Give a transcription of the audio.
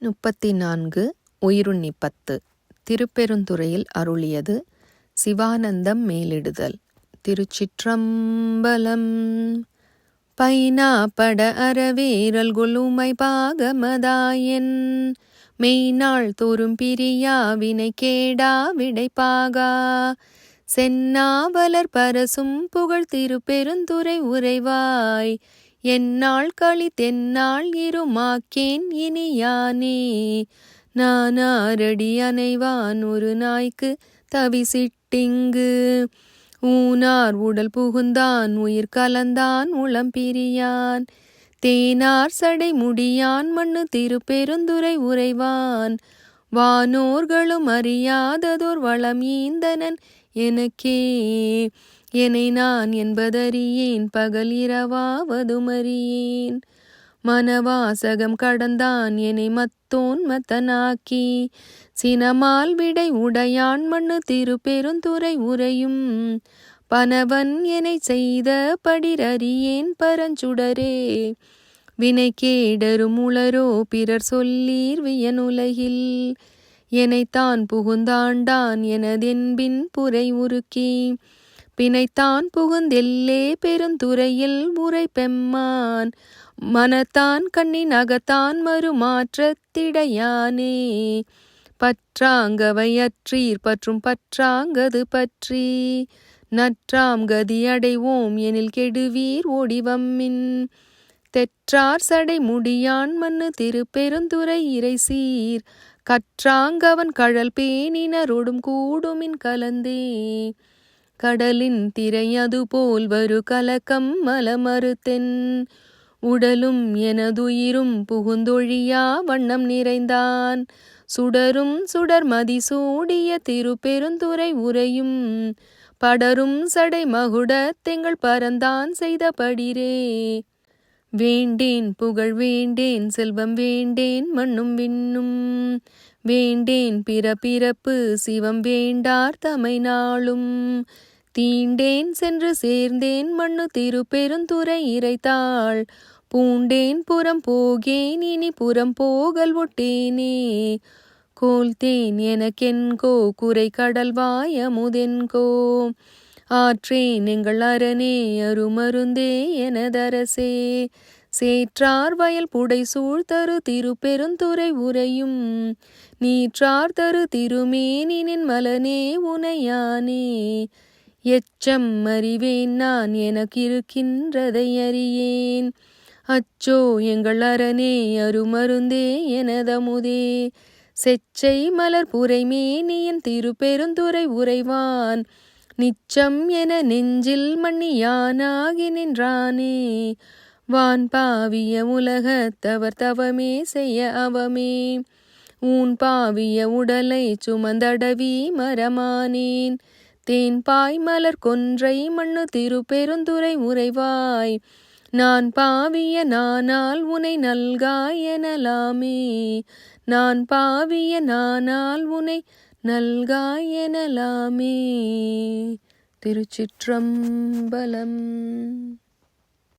34 உயிருண்ணி 10 திருப்பெருந்துறையில் அருளியது சிவானந்தம் மேலிடுதல். திருச்சிற்றம்பலம். பைனா பட அறவேரல் குலுமை பாகமதாயன் மெய்நாள் தோறும் பிரியா வினை கேடா விடைப்பாகா சென்னாவலர் பரசும் புகழ் திருப்பெருந்துறை உறைவாய் எந்நாள் களி தென்னாள் இருமாக்கேன் இனியானே நானாரடி அணைவான் ஒரு நாய்க்கு தவிசிட்டிங்கு ஊனார் உடல் புகுந்தான் உயிர் கலந்தான் உளம் பிரியான் தேனார் சடை முடியான் மண்ணு திருப்பெருந்துறை உறைவான் வானோர்களும் அறியாததோர் வளம் ஈந்தனன் எனக்கே என்னை நான் என்பதறியேன் பகல் இரவாவதும் அறியேன் மனவாசகம் கடந்தான் என்னை மத்தோன் மத்தனாக்கி சினமால் விடை உடையான் மண்ணு திருப்பெருந்துறை உரையும் பனவன் என்னை செய்த படிரறியேன் பரஞ்சுடரே வினை கேடரும் உளரோ பிறர் சொல்லீர் வியனுலகில் என்னைத்தான் புகுந்தாண்டான் எனதென்பின் புரை உருக்கி பிணைத்தான் புகுந்தெல்லே பெருந்துறையில் உரை பெம்மான் மனத்தான் கண்ணின் அகத்தான் மறுமாற்றத்திடையானே பற்றாங்கவை அற்றீர் பற்றும் பற்றாங்கது பற்றி நற்றாம் கதி அடைவோம் எனில் கெடுவீர் ஓடிவம்மின் தெற்றார் சடை முடியான் மண்ணு திருப்பெருந்துறை இறைசீர் கற்றாங்கவன் கழல் பேணினரோடும் கூடுமின் கலந்தே கடலின் திரை அதுபோல் வரு கலக்கம் மலமறுத்தென் உடலும் எனதுயிரும் புகுந்தொழியா வண்ணம் நிறைந்தான் சுடரும் சுடர் மதி சூடிய திருப்பெருந்துறை உரையும் படரும் சடை மகுடத்தெங்கள் பரந்தான் செய்த படிரே வேண்டேன் புகழ் வேண்டேன் செல்வம் வேண்டேன் மண்ணும் விண்ணும் வேண்டேன் பிறப்பு சிவம் வேண்டார் தமை நாளும் தீண்டேன் சென்று சேர்ந்தேன் மண்ணு திருப்பெருந்துறை இறைத்தாள் பூண்டேன் புறம் போகேன் இனி புறம் போகல் ஒட்டேனே கோல்தேன் எனக்கென்கோ குறை கடல்வாய் அமுதென்கோ ஆற்றேன் எங்கள் அரணே அருமருந்தே எனதரசே சேற்றார் வயல் புடை சூழ் தரு திருப்பெருந்துறை உரையும் நீற்றார் தரு திருமேனின் மலனே உனையானே எச்சம் அறிவேன் நான் எனக்கிருக்கின்றதை அறியேன் அச்சோ எங்கள் அரணே அருமருந்தே எனதமுதே செச்சை மலர் புரைமேனியன் திருப்பெருந்துறை உறைவான் நிச்சம் என நெஞ்சில் மண்ணியானாகி நின்றானே வான் பாவிய உலகத்தவர் தவமே செய்ய அவமே ஊன் பாவிய உடலை சுமந்தடவி மரமானேன் தேன் பாய் மலர் கொன்றை மண்ணு திருப்பெருந்துறை உறைவாய் நான் பாவிய நானால் உனை நல்காய் எனலாமே நான் பாவிய நானால் உனை நல்காய் எனலாமே. திருச்சிற்றம்பலம்.